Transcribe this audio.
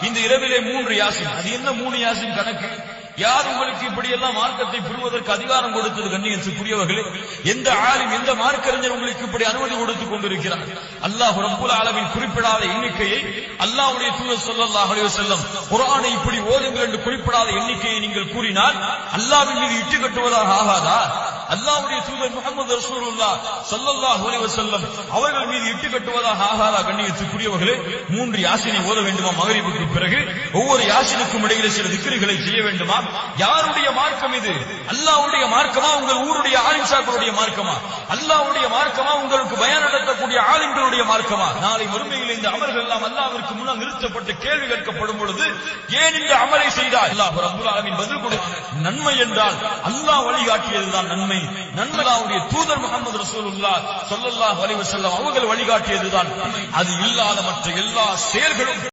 இந்த இரவிலே 3 யாசின். அது என்ன 3 யாசின் கணக்கு? யார் உங்களுக்கு இப்படி எல்லாம் மார்க்கத்தை புரிவதற்கு அதிகாரம் கொடுத்தது? கண்ணியத்துக்குரியவர்களே, எந்த ஆலிம், எந்த மார்க்கறிஞர் உங்களுக்கு இப்படி அனுமதி கொடுத்துக் கொண்டிருக்கிறார்? அல்லாஹ் ரப்புல் ஆலமீன் குறிப்பிடாத எண்ணிக்கையை, அல்லாஹ்வுடைய தூதர் ஸல்லல்லாஹு அலைஹி வஸல்லம் குர்ஆனை இப்படி ஓதுங்கள் என்று குறிப்பிடாத எண்ணிக்கையை நீங்கள் கூறினால் அல்லாஹ்வின் மீது இட்டு கட்டுவதாக ஆகாதா? அல்லாஹ்வுடைய தூதர் முஹம்மது ரசூலுல்லாஹ் ஸல்லல்லாஹு அலைஹி வஸல்லம் அவர்கள் மீது இட்டு கட்டுவதாக ஆகாதா? கண்ணியத்துக்குரியவர்களே, 3 யாசினை ஓத வேண்டுமா? மக்ரிபுக்கு பிறகு ஒவ்வொரு யாசினுக்கும் இடையிலே சில திக்ருகளை செய்ய வேண்டுமா? யாருடைய மார்க்கம் இது? அல்லாஹ்வுடைய மார்க்கமா? உங்கள் ஊருடைய ஆலிம் சாக்களுடைய மார்க்கமா? அல்லாஹ்வுடைய மார்க்கமா? உங்களுக்கு பயான் நடத்தக்கூடிய ஆலிம்களுடைய மார்க்கமா? நாளை மறுமையில் இந்த அமல்கள் எல்லாம் அல்லாஹ்விற்கு முன்னால் நிறுத்தப்பட்டு கேள்வி கேட்கப்படும் பொழுது ஏன் இந்த அமலை செய்தார்? அல்லாஹ் ரப்பல் ஆலமீன் பதில் கொடுப்பார். நன்மை என்றால் அல்லாஹ் வழிகாட்டியதுதான் நன்மை. நன்மையாவுடைய தூதர் முஹம்மது ரசூலுல்லாஹ் ஸல்லல்லாஹு அலைஹி வஸல்லம் அவர்கள் வழிகாட்டியதுதான். அது இல்லாத மற்ற எல்லா செயல்களும்